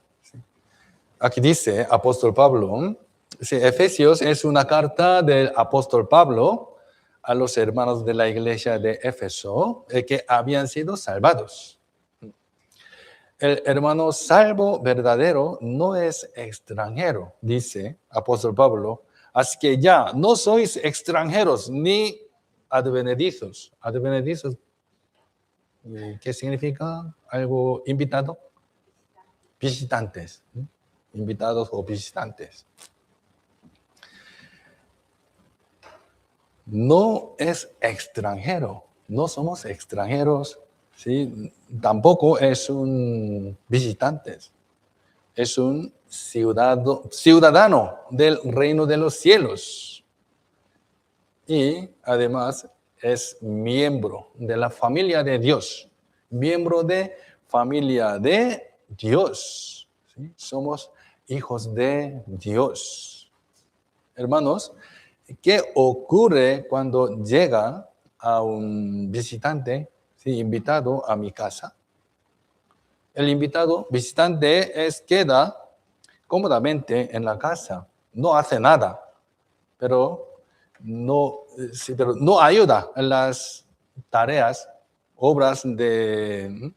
S1: Aquí dice apóstol Pablo, sí, Efesios es una carta del apóstol Pablo a los hermanos de la iglesia de Éfeso que habían sido salvados. El hermano salvo verdadero no es extranjero, dice apóstol Pablo, así que ya no sois extranjeros ni advenedizos. Advenedizos, ¿qué significa? ¿Algo invitado? Visitantes. Invitados o visitantes. No es extranjero, no somos extranjeros, ¿sí? Tampoco es un visitante, es un ciudadano del reino de los cielos. Y además es miembro de la familia de Dios, miembro de familia de Dios. ¿Sí? Somos hijos de Dios. Hermanos, ¿qué ocurre cuando llega a un visitante, ¿sí? Invitado a mi casa? El visitante queda cómodamente en la casa, no hace nada, pero no ayuda en las tareas, obras de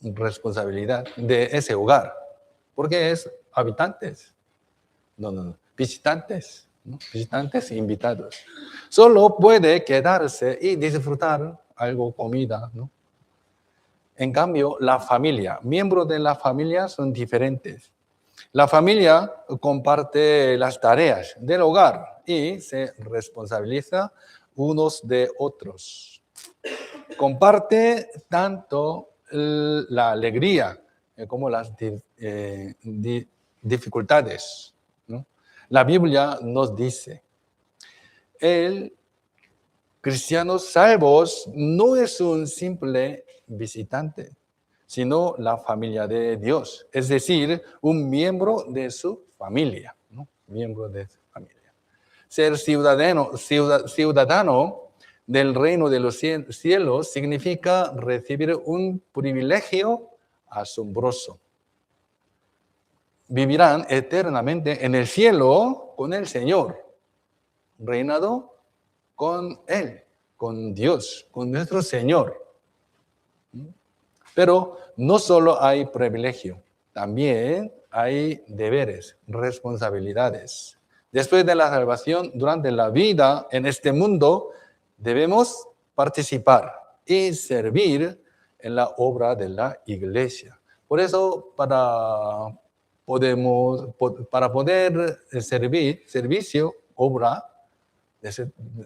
S1: responsabilidad de ese hogar, porque es habitantes, no, visitantes, ¿no? Visitantes e invitados. Solo puede quedarse y disfrutar algo, comida, ¿no? En cambio, la familia, miembros de la familia son diferentes. La familia comparte las tareas del hogar y se responsabiliza unos de otros. Comparte tanto la alegría como las dificultades, ¿no? La Biblia nos dice, el cristiano salvos no es un simple visitante, sino la familia de Dios, es decir, un miembro de su familia, ¿no? Miembro de su familia. Ser ciudadano del reino de los cielos significa recibir un privilegio asombroso. Vivirán eternamente en el cielo con el Señor, reinado con Él, con Dios, con nuestro Señor. Pero no solo hay privilegio, también hay deberes, responsabilidades. Después de la salvación, durante la vida en este mundo, debemos participar y servir en la obra de la iglesia. Por eso, para poder servicio, obra,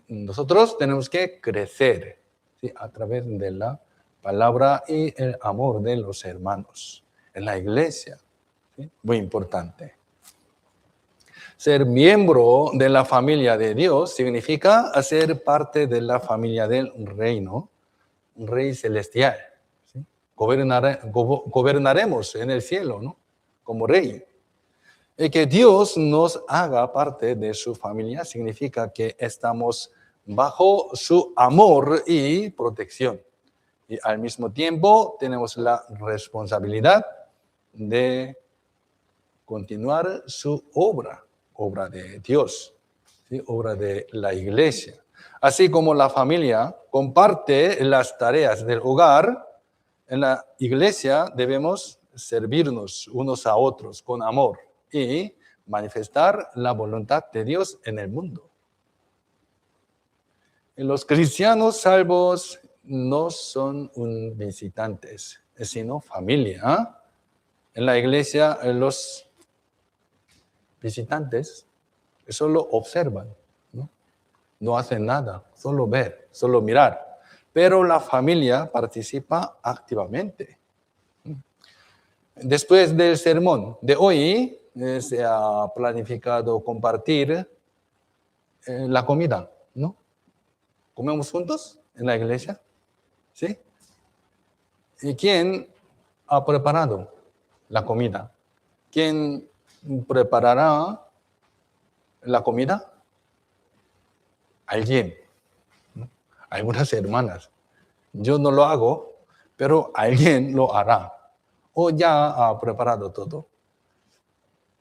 S1: nosotros tenemos que crecer, ¿sí?, a través de la palabra y el amor de los hermanos en la iglesia. ¿Sí? Muy importante. Ser miembro de la familia de Dios significa ser parte de la familia del reino, un rey celestial. ¿Sí? Gobernaremos en el cielo, ¿no?, como rey. Y que Dios nos haga parte de su familia significa que estamos bajo su amor y protección. Y al mismo tiempo tenemos la responsabilidad de continuar su obra de Dios, ¿sí?, obra de la iglesia. Así como la familia comparte las tareas del hogar, en la iglesia debemos servirnos unos a otros con amor y manifestar la voluntad de Dios en el mundo. Los cristianos salvos no son visitantes, sino familia. En la iglesia, los visitantes solo observan, no hacen nada, solo ver, solo mirar. Pero la familia participa activamente. Después del sermón de hoy, se ha planificado compartir la comida, ¿no? ¿Comemos juntos en la iglesia? ¿Sí? ¿Y quién ha preparado la comida? ¿Quién preparará la comida? Alguien, ¿no? Algunas hermanas. Yo no lo hago, pero alguien lo hará. O ya ha preparado todo.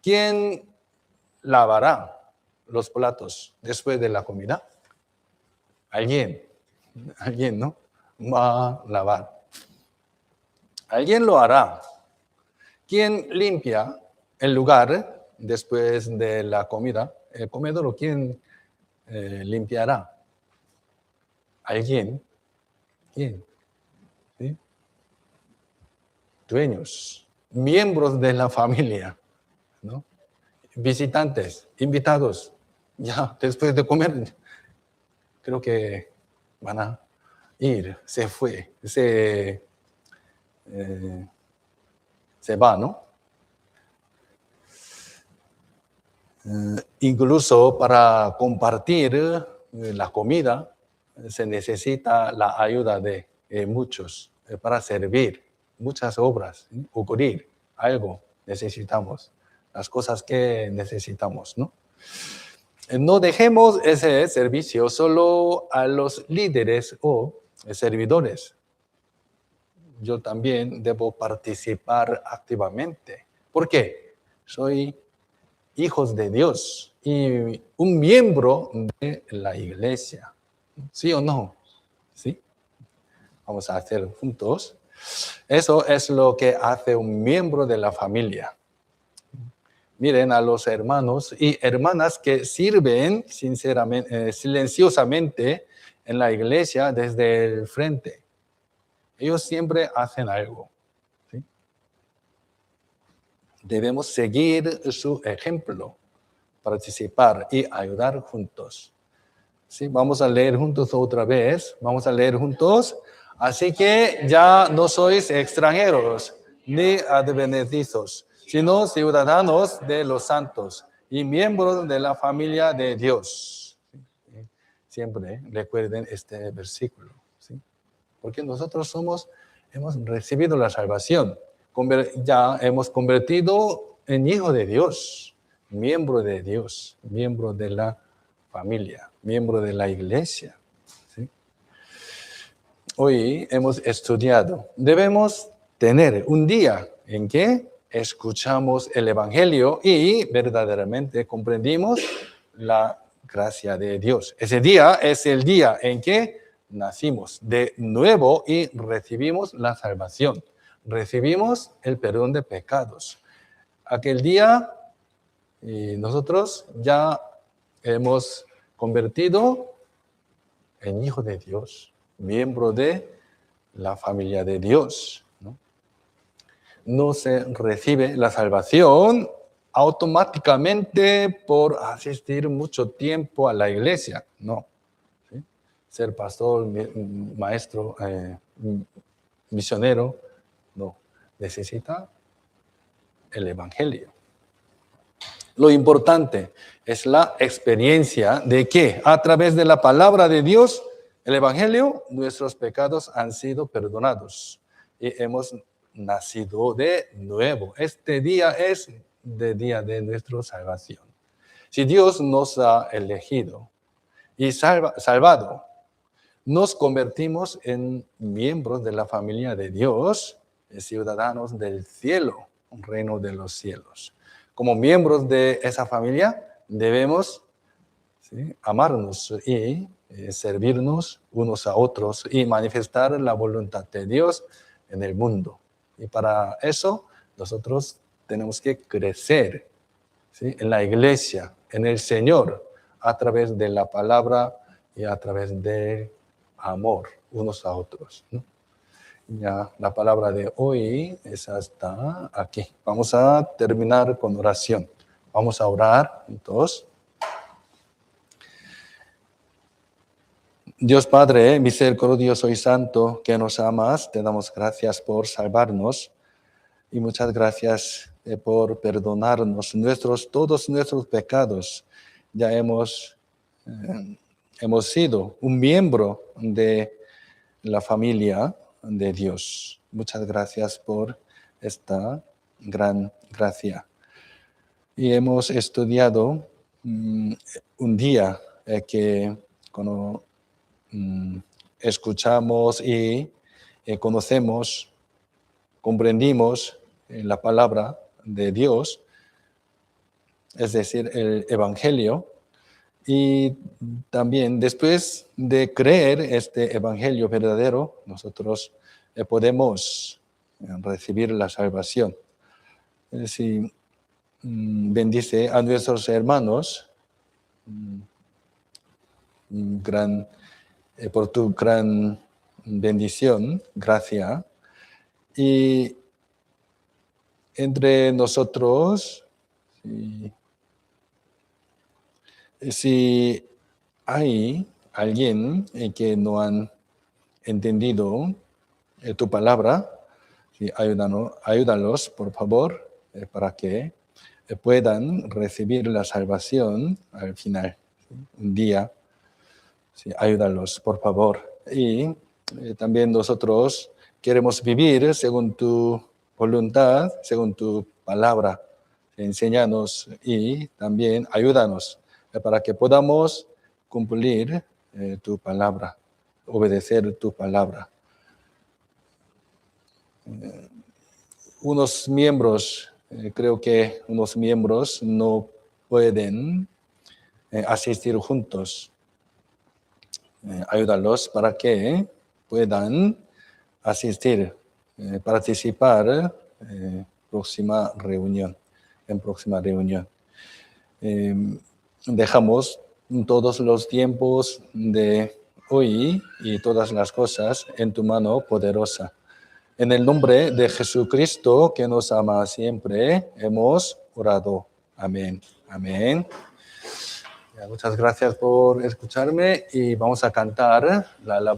S1: ¿Quién lavará los platos después de la comida? Alguien, ¿no?, va a lavar. Alguien lo hará. ¿Quién limpia el lugar después de la comida? El comedor, ¿quién limpiará? Alguien. ¿Quién? ¿Sí? Dueños, miembros de la familia, ¿no? Visitantes, invitados. Ya después de comer, creo que van a ir, se va, ¿no? Incluso para compartir la comida se necesita la ayuda de muchos para servir muchas obras, ocurrir algo necesitamos, las cosas que necesitamos, ¿no? No dejemos ese servicio solo a los líderes o servidores. Yo también debo participar activamente. ¿Por qué? Soy hijos de Dios y un miembro de la iglesia. ¿Sí o no? ¿Sí? Vamos a hacer juntos. Eso es lo que hace un miembro de la familia. Miren a los hermanos y hermanas que sirven silenciosamente en la iglesia desde el frente. Ellos siempre hacen algo, ¿sí? Debemos seguir su ejemplo, participar y ayudar juntos. ¿Sí? Vamos a leer juntos otra vez. Vamos a leer juntos. Así que ya no sois extranjeros ni advenedizos, sino ciudadanos de los santos y miembros de la familia de Dios. Siempre recuerden este versículo, ¿sí? Porque nosotros hemos recibido la salvación, ya hemos convertido en hijo de Dios, miembro de la familia, miembro de la iglesia. ¿Sí? Hoy hemos estudiado, debemos tener un día en que escuchamos el Evangelio y verdaderamente comprendimos la gracia de Dios. Ese día es el día en que nacimos de nuevo y recibimos la salvación. recibimos el perdón de pecados. Aquel día nosotros ya hemos convertido en hijo de Dios, miembro de la familia de Dios. No se recibe la salvación automáticamente por asistir mucho tiempo a la iglesia, no. ¿Sí? Ser pastor, maestro, misionero, no. Necesita el evangelio. Lo importante es la experiencia de que a través de la palabra de Dios, el evangelio, nuestros pecados han sido perdonados y hemos nacido de nuevo. Este día es el día de nuestra salvación. Si Dios nos ha elegido y salvado, nos convertimos en miembros de la familia de Dios, ciudadanos del cielo, un reino de los cielos. Como miembros de esa familia, debemos amarnos y servirnos unos a otros y manifestar la voluntad de Dios en el mundo. Y para eso nosotros tenemos que crecer en la iglesia, en el Señor, a través de la palabra y a través del amor unos a otros. Ya la palabra de hoy es hasta aquí. Vamos a terminar con oración. Vamos a orar entonces. Dios Padre, misericordioso y santo, que nos amas, te damos gracias por salvarnos y muchas gracias por perdonarnos todos nuestros pecados. Ya hemos sido un miembro de la familia de Dios. Muchas gracias por esta gran gracia. Y hemos estudiado un día que cuando escuchamos y conocemos, comprendimos la palabra de Dios, es decir, el Evangelio, y también después de creer este evangelio verdadero, nosotros podemos recibir la salvación. Si bendice a nuestros hermanos por tu gran bendición, gracia, y entre nosotros, si hay alguien que no han entendido tu palabra, ayúdalos, por favor, para que puedan recibir la salvación al final. Un día, ayúdalos, por favor. Y también nosotros queremos vivir según tu voluntad, según tu palabra. Enséñanos y también ayúdanos para que podamos cumplir tu palabra, obedecer tu palabra. Creo que unos miembros no pueden asistir juntos. Ayúdalos para que puedan asistir, participar en próxima reunión. Dejamos todos los tiempos de hoy y todas las cosas en tu mano poderosa. En el nombre de Jesucristo, que nos ama siempre, hemos orado. Amén. Amén. Muchas gracias por escucharme y vamos a cantar la alabanza.